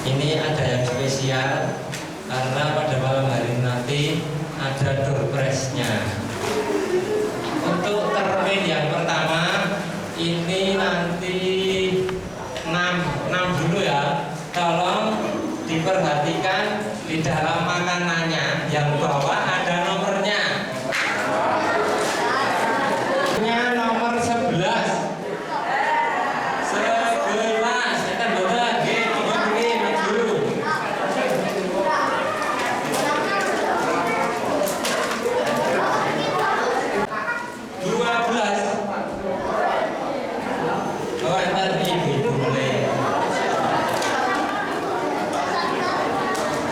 Ini ada yang spesial karena pada malam hari nanti ada door prize-nya. Untuk termin yang pertama ini nanti 6 dulu ya. Tolong diperhatikan di dalam makanannya, yang bawah ada nomornya. Nomor 11.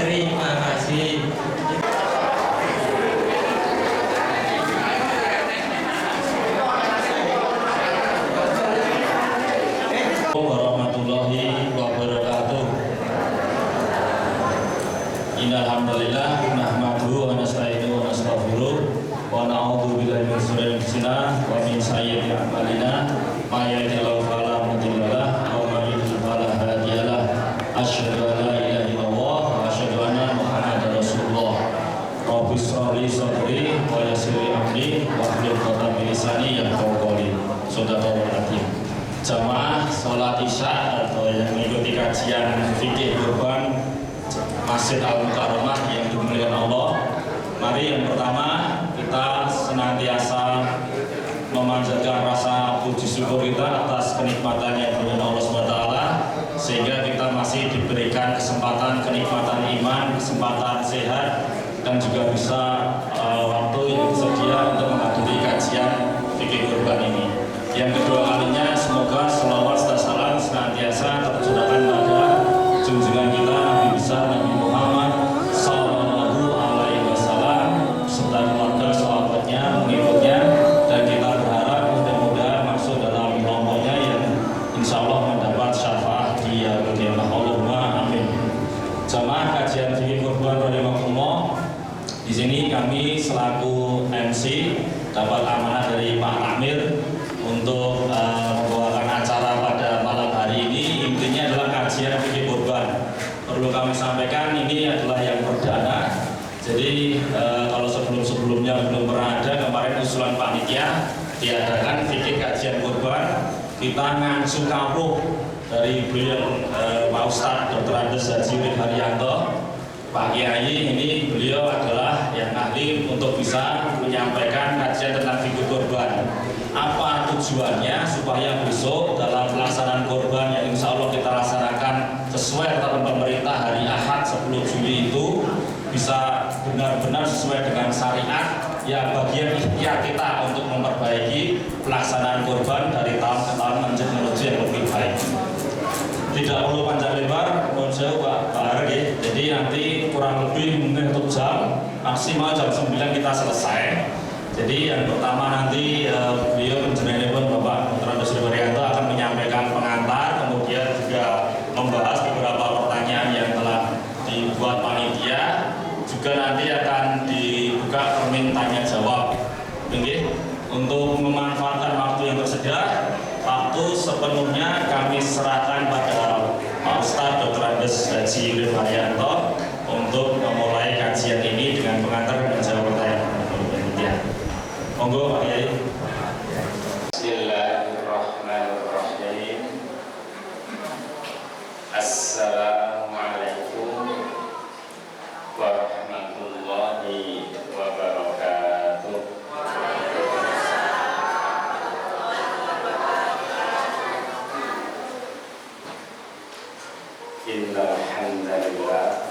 Terima kasih. Warahmatullahi wabarakatuh. Innal hamdalillah nahmaduhu wa nasta'inuhu wa nastaghfiruh wa na'udzu billahi min shururi anfusina wa min sayyiati a'malina may yahdihillahu fala mudilla lahu wa may yudlil fala hadiya lahu. Asyhadu an la ilaha illallah wa asyhadu anna Muhammadar Rasulullah. Rabbi shrah li sadri wa yassir li amri wahlul 'uqdatam min lisani yafqahu qawli. Shadaqallahu al-'azim. Jamaah sholat isya atau yang mengikuti kajian fikih kurban Masjid Al-Mukarramah yang dimuliakan Allah. Mari yang pertama kita senantiasa memanjatkan rasa puji syukur kita atas kenikmatannya kepada Allah SWT, sehingga kita masih diberikan kesempatan kenikmatan iman, kesempatan sehat, dan juga bisa waktu yang tersedia untuk menghadiri kajian fikih kurban ini. Yang kedua kalinya, semoga selawat dan salam senantiasa tercurahkan pada junjungan kita Nabi besar Nabi Muhammad Sallallahu Alaihi Wasallam serta keluarga sahabatnya, pengikutnya, dan kita berharap mudah-mudahan masuk dalam rombongan yang insya Allah mendapat syafaat di yaumul qiyamah. Allahumma amin. Jamaah kajian fikih kurban rahimakumullah. Di sini kami selaku MC dapat amanah dari Pak Amir untuk membawakan acara pada malam hari ini. Intinya adalah kajian fikih kurban. Perlu kami sampaikan, ini adalah yang perdana. Jadi kalau sebelum-sebelumnya belum pernah ada, kemarin usulan panitia diadakan fikih kajian kurban. Kita ngangsu kawruh dari beliau Pak Ustadz Dr. Andes Haji Urip Haryanto, Pak Kiai. Ini beliau adalah yang ahli untuk bisa menyampaikan kajian tentang fikih kurban. Apa tujuannya? Supaya besok dalam pelaksanaan kurban yang insya Allah kita laksanakan sesuai dengan pemerintah hari Ahad 10 Juli itu bisa benar-benar sesuai dengan syariat, ya bagian ikhtiar kita untuk memperbaiki pelaksanaan kurban dari tahun ke tahun menuju yang lebih baik. Tidak perlu panjang lebar, mohon saya Pak Arge. Jadi nanti kurang lebih mungkin 1 jam, maksimal jam 9 kita selesai. Jadi yang pertama nanti beliau penjenengan Bapak Dr. Andes Haryanto akan menyampaikan pengantar, kemudian juga membahas beberapa pertanyaan yang telah dibuat panitia. Juga nanti akan dibuka termin tanya jawab. Untuk memanfaatkan waktu yang tersedia, waktu sepenuhnya kami serahkan pada Pak Ustadz Dr. Andes Haji Urip Haryanto untuk memulai kajian ini dengan pengantar dan menjawab pertanyaan. Monggo Pak Kiai. Bismillahirrahmanirrahim. Assalamualaikum warahmatullahi wabarakatuh. Innal hamdalillah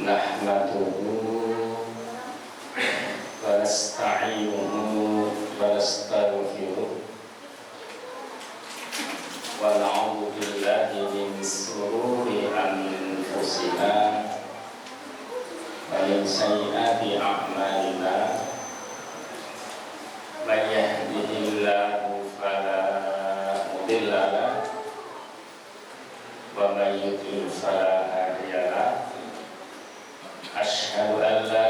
nahmaduhu wa nasta'inuhu wa nastaghfiruh wa na'udzu billahi min shururi anfusina wa min sayyiati a'malina may yahdihillahu fala mudilla lahu wa may yudlil fala hadiya lahu asyhadu an la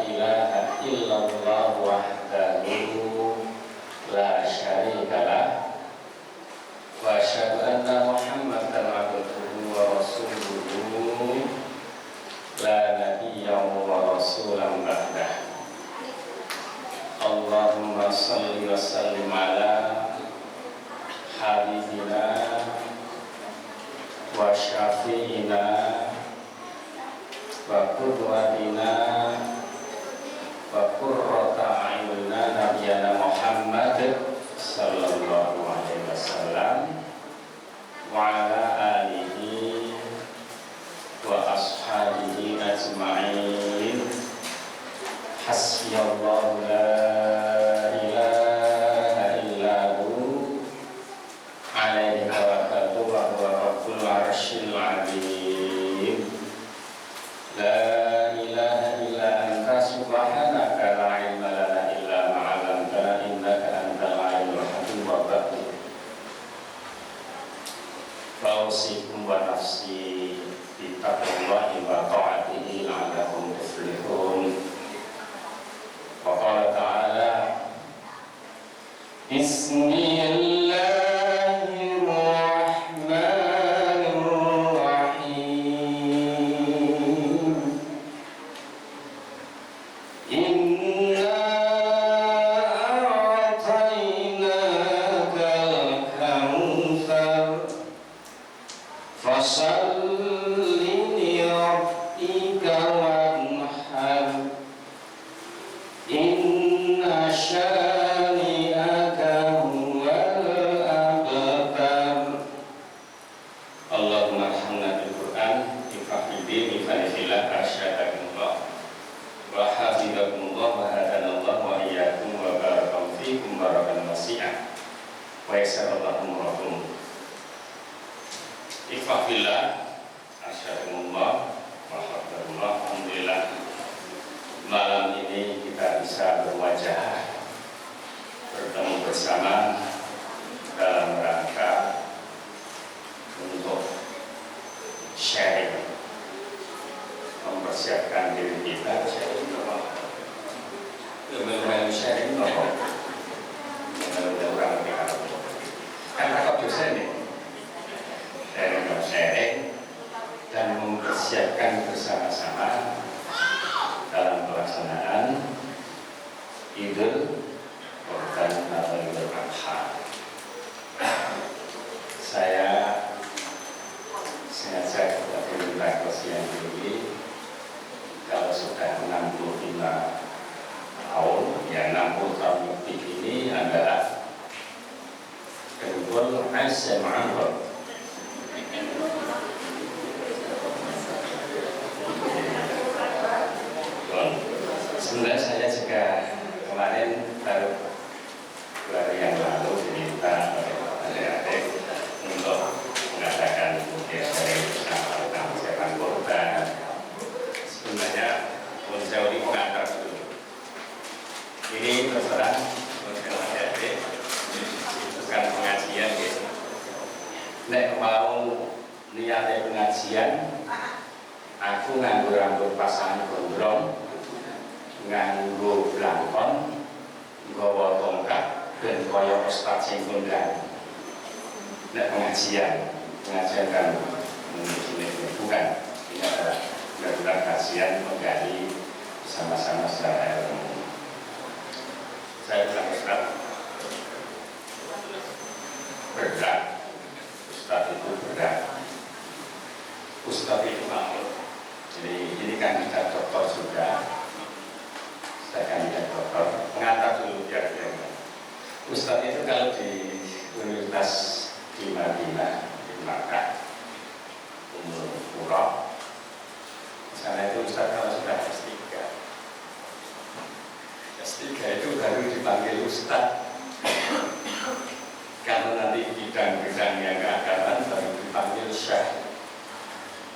ilaha illallah wahdahu la syarika lahu wa asyhadu anna muhammadan abduhu wa rasuluhu la nabiyya wa rasulan ba'dah. Allahumma salli wa sallim ala habibina wa syafi'ina wa qudwatina wa qurrata a'yunina nabiyana Muhammad sallallahu alaihi wasallam wa ala alihi wa ashabihi ajma'in. Hasbiyallahu la ilaha illa hu alaihi tawakkaltu wa huwa rabbul arsyil azim. La ilaha illa anta subhanaka la ilma lana illa ma 'allamtana innaka antal alimul hakim. Wa ba'du. Fausikum wa nafsi bi taqwallahi wa ta'atihi la'allakum tuflihun. Wa qala ta'ala Bismillahirrahmanirrahim. Inna a'tainakal kautsar fasalli li rabbika wanhar inna syani'aka huwal abtar. Allahumma arhamna bil Qur'an ifahmi bi fanifillah arsyadakumullah wa hafizakumullah wa hadanallah wa iyyakum wa barakallahu fikum barakan wasi'ah wa yassarallahu umurakum. Ifahillah arsyadakumullah wa hafizakumullah. Alhamdulillah, malam ini kita bisa berwajah bertemu bersama dalam rangka untuk sharing, mempersiapkan diri kita. Sharing apa? Sharing apa? Orang kan kakak dosen nih. Sharing dan mempersiapkan bersama-sama dalam pelaksanaan Idul Kurban atau Idul Adha. Saya sengaja kepada minta kesian diri kalau sudah 65 tahun, ya 60 tahun lebih ini adalah Kedul Azam'an. Sebenarnya saya juga kemarin baru 2 hari yang lalu diminta oleh adik-adik untuk mengadakan sharing bersama tentang persiapan kurban. Sebenarnya saya ini mengantar dulu. Ini terserah untuk adik-adik, bukan pengajian gitu. Nek mau niatnya pengajian, aku nganggur rambut pasangan gondrong, nganggo blangkon, nggawa tongkat, dan kaya ustaz sing kondang. Nek pengajian kan bukan. Ini adalah benar-benar kajian menggali sama-sama secara ilmu. Saya bilang ustaz, berat. Ustaz itu berat. Ustaz itu makhluk. Jadi ini kan kita dokter sudah. Saya kandidat dokter, mengantar dulu biar dia. Ustadz itu kalau di Universitas di Madinah, di Makkah, Umur Qura, sana itu Ustadz Sehingga itu baru dipanggil Ustaz. Kalau nanti bidang-bidang yang keagamaan baru dipanggil Syekh.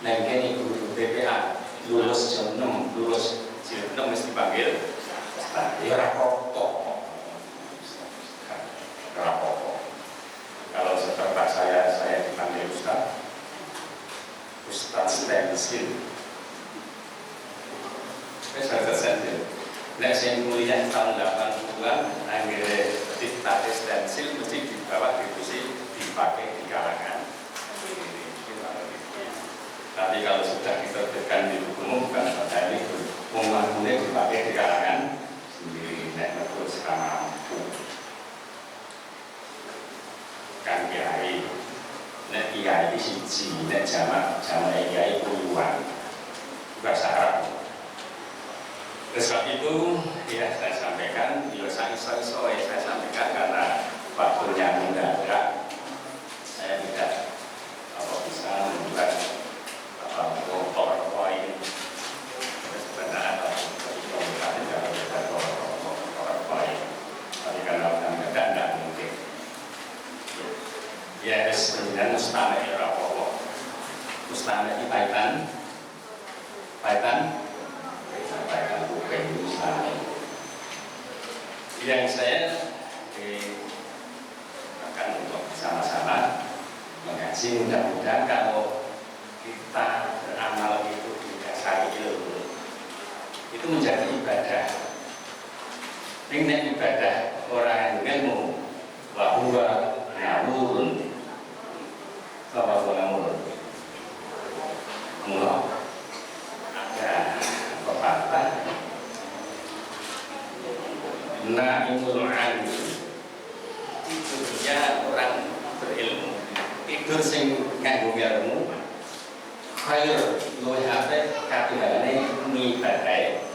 Nah ini guru BPA lulus jam 6, lulus jam 6 mesti dipanggil Ustaz. Ya rapopo. Kalau setelah saya dipanggil Ustaz stensil. Saya stensil. Nek saya kuliah tahun 80-an, akhirnya ditarik stensil mesti dibawa diskusi dipakai di kalangan. Tapi kalau sudah diterbitkan di buku umum bukan pada ini umumnya dipakai di kalangan sendiri. Nek terus mampu kan kiai. Nek kiai siji, nek jamak kiai puluhan. Bahasa Arab. Oleh sebab itu, ya saya sampaikan, saya sampaikan karena waktunya mendadak, saya tidak bisa membuat PowerPoint sebenarnya PowerPoint, tapi karena mendadak tidak mungkin. Ya, sebenarnya mustahil ya rapopo, mustahil di Python. Yang saya akan untuk sama-sama mengaji, mudah-mudahan kalau kita beramal itu didasari ilmu itu menjadi ibadah. Ini ibadah orang yang ilmu bahwa ngawurun bahwa ngawurun mulai ada pepatah naimul alim, tidurnya orang berilmu, tidur sing nganggo ilmu khair luwih apik katibane ngibadahe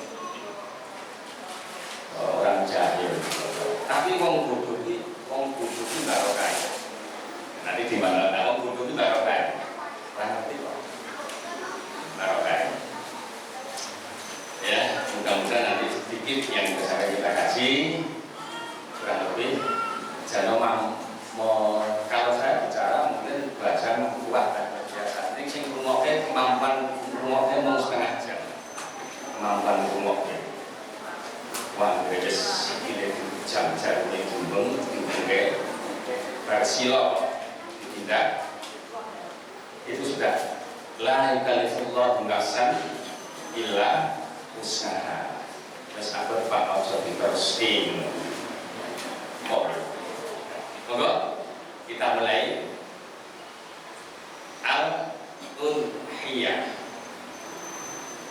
orang jahil. Tapi wong bodoh iki barokah. Nanti di mana wong bodoh iki barokah. Nanti kok barokah. Ya, mudah-mudahan nanti sedikit yang bisa kita kasih kurang lebih jangan mau kalau saya bicara mungkin bahasa kuat dan biasa ini sing rumoknya kemampuan rumoknya mau setengah jam kemampuan rumoknya wah beres ini jam-jam ini gumbung ke versi lo tidak itu sudah la yukalifullahu nafsan illa usaha. Terus aku Pak Ojo diterusin. Monggo kita mulai al-udhiyah.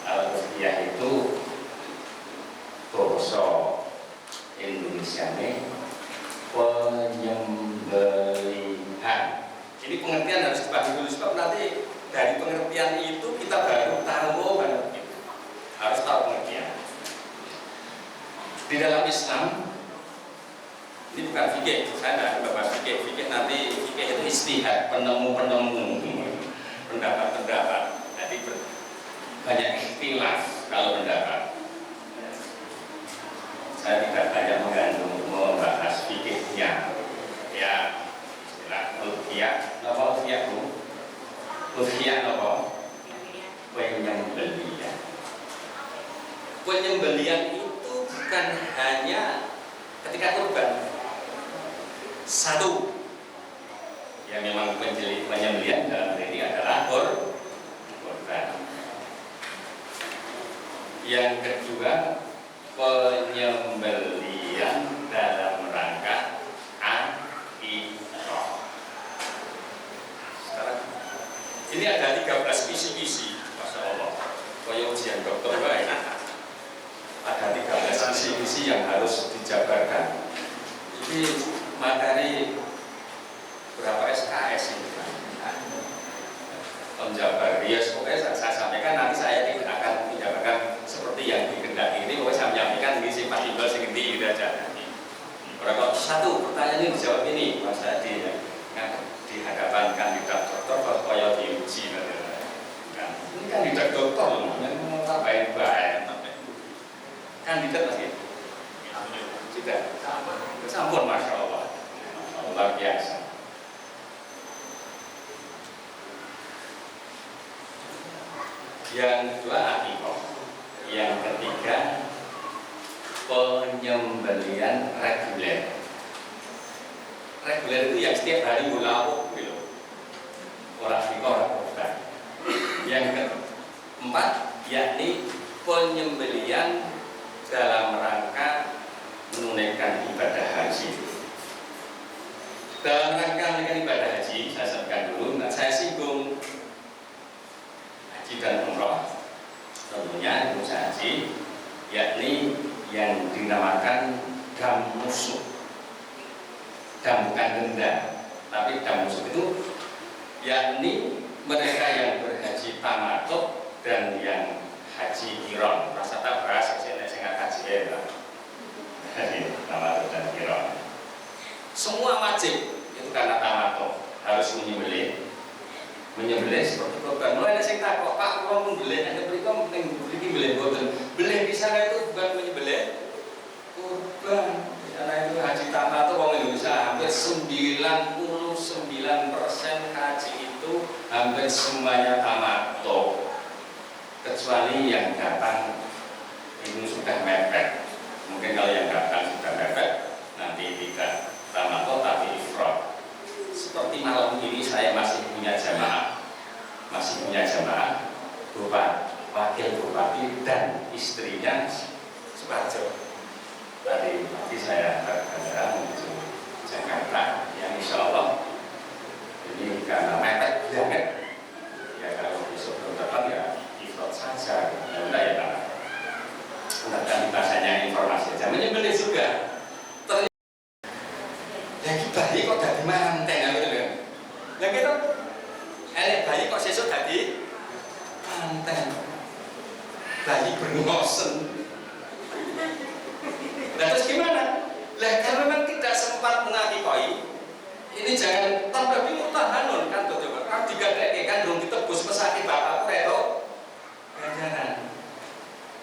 Al-udhiyah itu bahasa Indonesianya penyembelihan. Ini pengertian harus dibagi dulu sebab nanti dari pengertian itu kita baru tahu harus tahu pengertian. Di dalam Islam ini bukan fikih, saya tidak bahas fikih. Fikih nanti fikih itu istihad, penemu pendapat. Jadi banyak ikhtilaf kalau pendapat. Saya tidak banyak mengandung membahas fikihnya. Ya, istilah udhiyah, apa udhiyah bu? Udhiyah apa? Penyembelihan. Penyembelihan itu bukan hanya ketika kurban. Satu, yang memang penyembelihan dalam hal ini adalah kurban. Yang kedua, penyembelihan dalam rangka akikah. Sekarang ini ada 13 kisi-kisi, Masya Allah. Kaya ujian dokter baik. Ada 13 kisi-kisi yang harus dijabarkan. Ini materi berapa SKS ini menjabar rias. Pokoknya saya sampaikan nanti saya tidak akan menjabarkan seperti yang dikehendaki ini. Pokoknya saya menyampaikan ini sifat timbal segitu gitu aja. Berapa satu pertanyaan ini dijawab ini Mas Hadi ya. Di hadapan kandidat dokter kalau kaya diuji kan. Ini kandidat dokter loh, yang mau ngapain baik kandidat lagi. Sampun Masya Allah, luar biasa. Yang kedua akikoh. Yang ketiga penyembelian reguler. Reguler itu yang setiap hari mulawuk gitu. Orang akikoh orang bukan. Yang keempat yakni penyembelian dalam rangka menunaikan ibadah haji. Dalam rangka menunaikan ibadah haji, saya sebutkan dulu, saya singgung haji dan umroh. Tentunya usaha haji, yakni yang dinamakan dam nusuk. Dam bukan denda, tapi dam nusuk itu yakni mereka yang berhaji tamattu dan yang haji qiron. Rasa tak bahas saya haji ya. Tamattu dan qiron. Semua wajib itu karena tamattu harus menyembelih seperti korban. Mulai sing takok, Pak, kula menyembelih nek mriku ning mriki mbelih boten. Belih di sana itu bukan menyembelih korban. Di sana itu haji tamattu wong Indonesia hampir 99% haji itu hampir semuanya tamattu. Kecuali yang datang itu sudah mepet. Mungkin kalau yang datang sudah mepet nanti tidak tamattu tapi ifrad. Seperti malam ini saya masih punya jamaah wakil bupati dan istrinya Suparjo. Tadi saya berkendara menuju Jakarta yang insya Allah ini karena mepet banget. Ya kalau besok belum dapat ya ifrad saja. Mudah ya Pak. Mudah bahasanya informasi aja. Menyembelih juga. Yang bayi kok dari manten gitu kan? Yang kita bayi kok sesuk dari manten. Bayi berngosen. Nah terus gimana? Lah kalau memang tidak sempat mengakikoi, ini jangan tambah bingung tahanun kan tuh coba. Kan digadeke kan belum ditebus pesakit bapak reto. Ganjaran.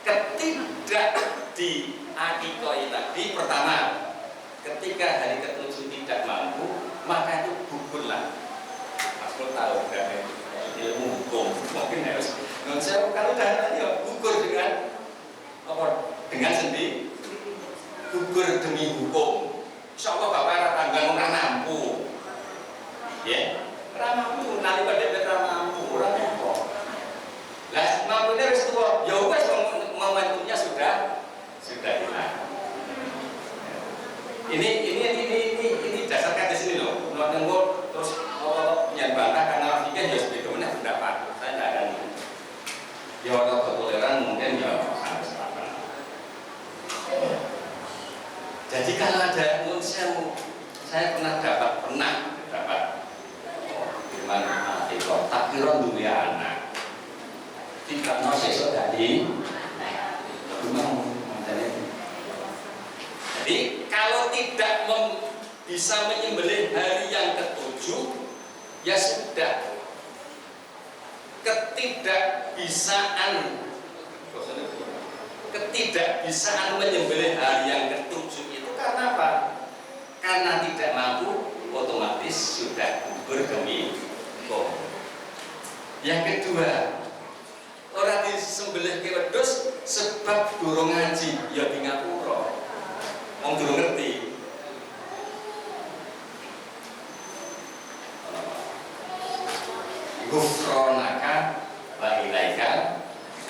Ketidak diakikoi tadi pertama, ketika hari ketujuh tidak mampu, maka itu gugurlah. Mas Bro tahu kan ilmu hukum mungkin harus. Non saya kalau dah ya gugur dengan apa? Dengan sendiri gugur demi hukum. Insya Allah bapak tanggal orang mampu, ya orang mampu nanti pada betul mampu orang mampu. Lah mampunya harus tua. Ya wes momentumnya sudah hilang. Ini dasarkan di sini loh. Nunggu terus bantah karena fikih ya seperti mana pendapat. Saya tidak akan. Ya kalau toleran mungkin ya sampai selatan. Jadi kalau ada saya pernah dapat firman Al-Fatihah takdiran dunia anak. Tidak mau sesok tadi. Jadi kalau tidak bisa menyembelih hari yang ketujuh, ya sudah. Ketidakbisaan menyembelih hari yang ketujuh itu karena apa? Karena tidak mampu, otomatis sudah gugur demi hukum. Yang kedua, orang disembelih ke wedhus sebab durung ngaji, ya di ngapura. Wong durung ngerti. Gufronaka wa ilaika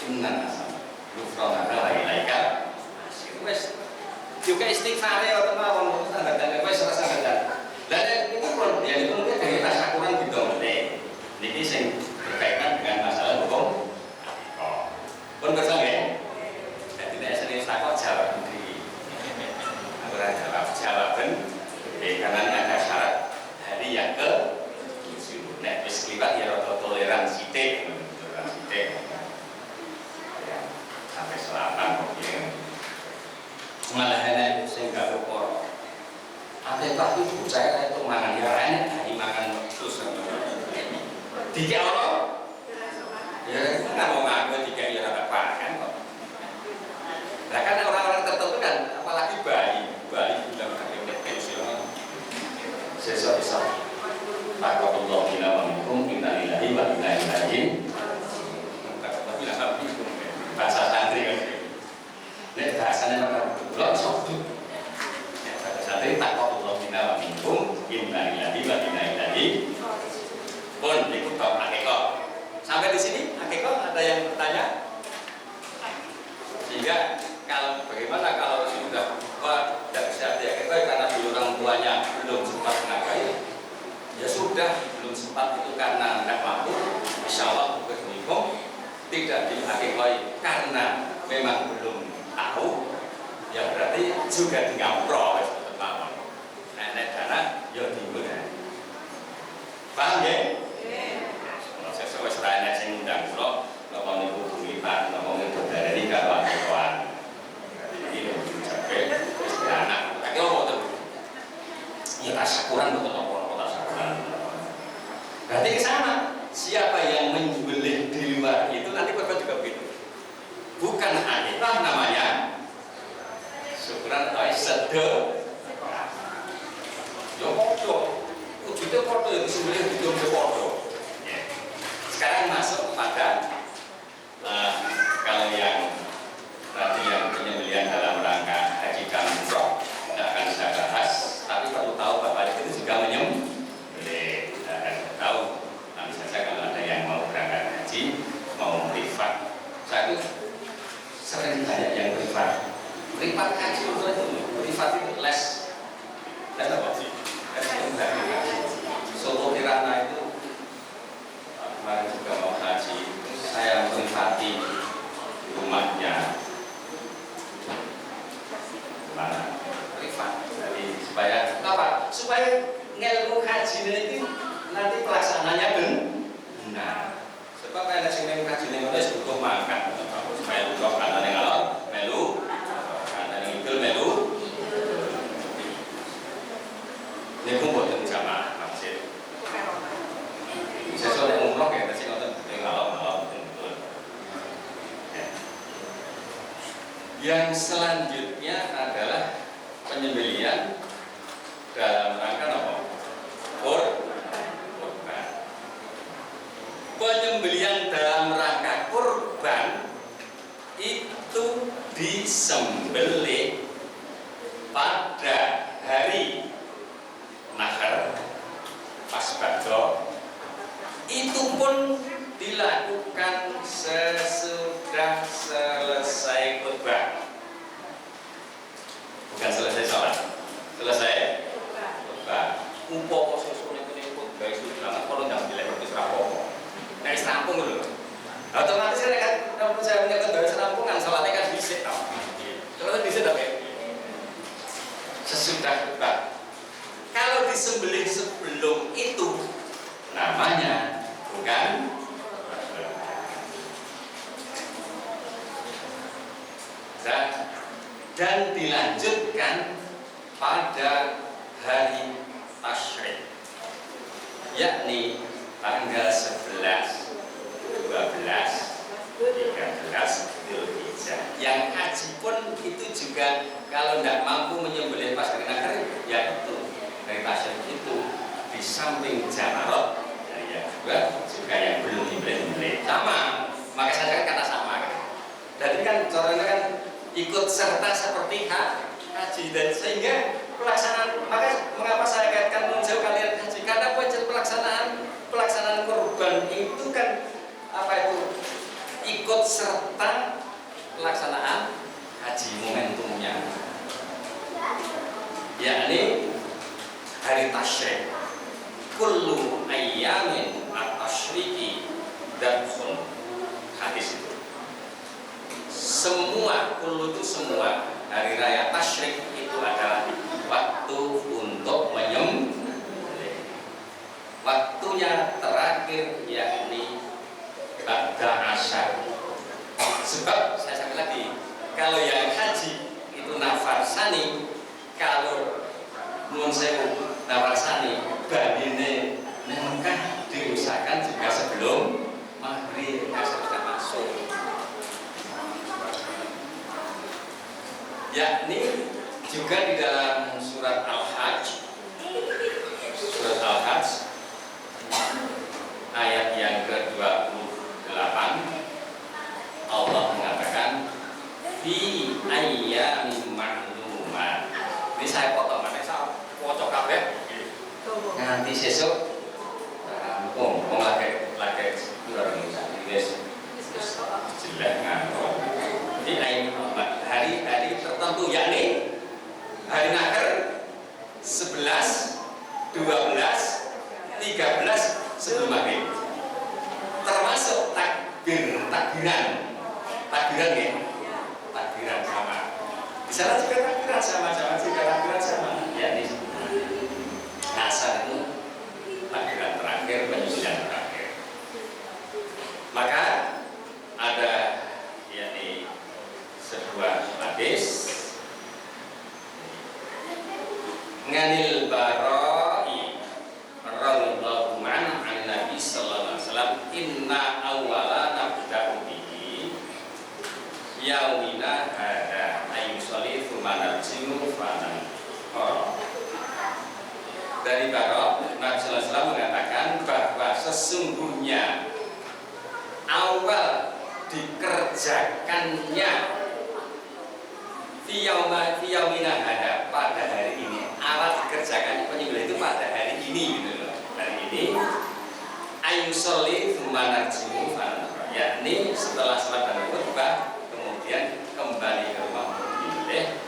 inna nasab. Gufronaka wa ilaika. Wes juga istighfar ya teman-teman, tanda-tanda wes rasa ngandel. Lah itu pun ya itu mungkin dari tasakuran gitu meneh. Niki sing berkaitan dengan masalah hukum. Pun bersama ya. Jadi nek sering takut jawab di jawaban karena ada syarat hari yang ke nek wis kliwat ya rada toleransi sithik ya sampai selatan kok ya malah enek sing gak ukara ate tak itu saya itu mangan ya enek dari makan terus dikek apa ya kan mau ngaku dikek ya rada pakan kok lah kan orang-orang tertentu kan apalagi bayi bilang taqabbalallahu minna wa minkum inna lillahi wa inna ilaihi bahasa santri kan nek bahasane apa blok sok bahasa santri taqabbalallahu minna wa minkum inna lillahi wa inna ilaihi pun ikut bab akikah. Sampai di sini akikah ada yang bertanya? Sehingga kalau bagaimana kalau sudah tidak bisa diakikah karena dulu orang tuanya belum sempat mengakai, ya sudah belum sempat itu karena tidak mampu, insya Allah hukum tidak diakikah karena memang belum tahu, ya berarti juga digampro nenek dana ya dimulai. Paham ya? Kalau saya sesuai nenek yang undang pulau kalau niku bulipan, kalau niku dari kalau kawan jadi sampai anak tapi apa tuh? Ya tasakuran betul apa tasakuran. Berarti ke sana siapa yang menyembelih di luar itu nanti korban juga begitu. Bukan akikah namanya syukuran atau sedekah. Yo foto, wujudnya foto yang disembelih di dalam foto. Sekarang masuk pada kalau yang tadi yang penyembelihan dalam rangka haji dan umroh tidak akan saya bahas, tapi perlu tahu Bapak itu juga menyembelih. Tidak akan tahu. Nanti saja kalau ada yang mau berangkat haji, mau privat, saya itu sering banyak yang privat haji itu privat itu les apa sih? Solo Kirana itu kemarin juga mau haji, saya privati rumahnya mana privat, jadi supaya apa? Supaya ngelmu haji itu nanti pelaksananya benar. Sebab ada sing ngelmu haji ini harus butuh makan, supaya butuh kanan yang alor, melu, kanan yang itu melu. Ini pun buat jamaah masjid. Bisa soal umroh ya, tapi nonton ngalor betul. Yang selanjutnya adalah penyembelihan dalam rangka apa? Kurban. Penyembelihan dalam rangka kurban itu disembelih pada hari nahar pas badho, itu pun dilakukan sesudah selesai kurban, bukan selesai sholat, selesai kurban. Umpama susunya itu kurban itu banget kalau jangan dilempar ke serampung, naik serampung dulu. Otomatis kan kalau saya menyebut dari serampungan sholatnya kan bisik tau, sholatnya bisik tapi sesudah kurban. Kalau disembelih sebelum itu namanya bukan dan dilanjutkan pada hari tasyrik, yakni tanggal 11, 12, 13 Dzulhijjah. Yang haji pun itu juga kalau tidak mampu menyembelih pas kena kering, ya itu dari tasyrik itu di samping jamarot yang kedua juga yang belum dibeli sama, maka saya kata sama kan. Jadi kan caranya kan ikut serta seperti haji, dan sehingga pelaksanaan, maka mengapa saya kaitkan menjauh kalian haji, karena pelaksanaan kurban itu kan apa itu ikut serta pelaksanaan haji momentumnya, yakni hari tasyrik. Kullu ayyamin at-tasyriki dzabhun. Hadis itu. Semua, kullu itu semua hari raya tasyrik itu adalah waktu untuk menyembelih. Waktunya terakhir yakni ba'da asyar. Sebab saya sampai lagi, kalau yang haji itu nafar sani, kalau nuwun sewu nafar sani bandine Mekah diusahakan juga sebelum maghrib sudah masuk, yakni juga di dalam surat Al-Hajj nganti sesuk mau lagi kurang guys jelas ngantor. Jadi hari tertentu yakni hari nakar 11, 12, 13 sebelum maghrib, termasuk takbiran ya, takbiran sama. Di sana juga takbiran sama, yakni asar itu takbiran terakhir, penyusunan terakhir. Maka ada yakni sebuah hadis nganil barai radhiyallahu anhu an Nabi sallallahu alaihi wasallam inna awwala nabda'u bihi yaumina hada ayyusalli thumma narji'u fanan. Dari Barok, Nabi sallallahu alaihi wasallam mengatakan bahwa sesungguhnya awal dikerjakannya fiyaumina hada pada hari ini, awal dikerjakan penyembelih itu pada hari ini gitu loh. Hari ini ayyusolli tsumma narji'u yakni setelah salat dan khutbah kemudian kembali ke rumah penyembelih.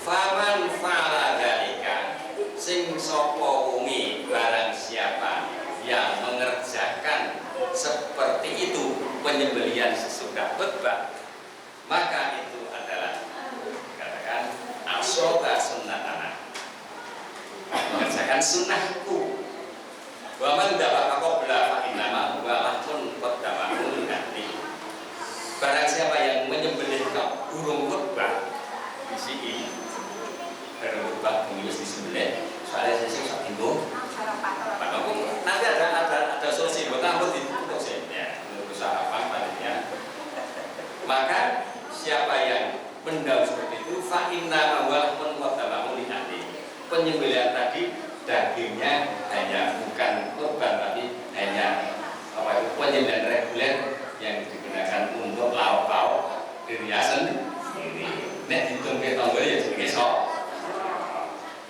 Faman fa'ala dzalika sing sapa umi barang siapa yang mengerjakan seperti itu penyembelihan sesudah khutbah, maka itu adalah katakan asoba sunnatana, mengerjakan sunnahku. Wa man da'a qabla fa innama huwa lahun qaddamahu nanti. Barang siapa yang menyembelih burung khutbah di sini, burung khutbah mengilis disembelih, soalnya saya sak minggu nanti ada solusi buat rambut itu ya, berusaha apa pastinya. Maka siapa yang mendahului seperti itu, fa inna awalun qadamahu linati. Penyembelihan tadi dagingnya hanya bukan kurban tapi hanya penyembelihan reguler yang digunakan untuk lauk-lauk diriasan ini. Nek ditung ke tonggo ya jenenge sok.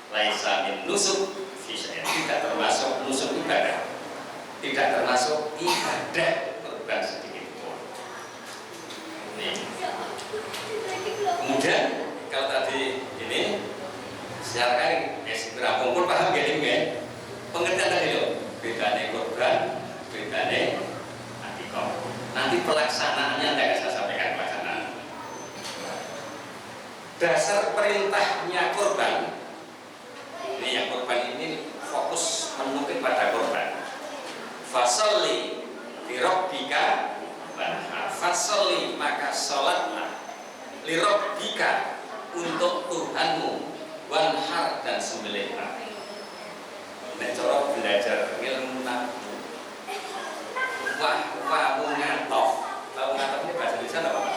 Laisa min nusuk tidak termasuk nusuk ibadah, tidak termasuk ibadah kurban sedikit pun. Nih. Kemudian kalau tadi ini secara rampung pun paham gak ini? Pengertian tadi loh, bedanya kurban, bedanya akikah. Nanti pelaksanaannya tidak saya sampaikan pelaksanaan. Dasar perintahnya kurban, ini yang kurban ini fokus menukik pada korban. Fasolli lirobbika wanhar. Fasolli maka sholatlah lirobbika untuk Tuhanmu, wanhar dan sembelihlah. Nek cara belajar ilmu nahu, wah ngatof. Tahu ngatof ini bahasa Indonesia apa Pak?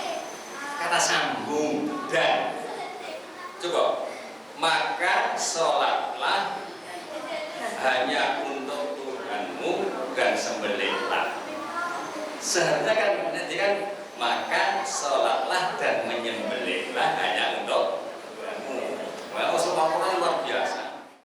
Kata sambung dan. Coba. Maka sholatlah hanya untuk Tuhanmu dan sembelihlah. Seharusnya kan nanti kan maka sholatlah dan menyembelihlah hanya untuk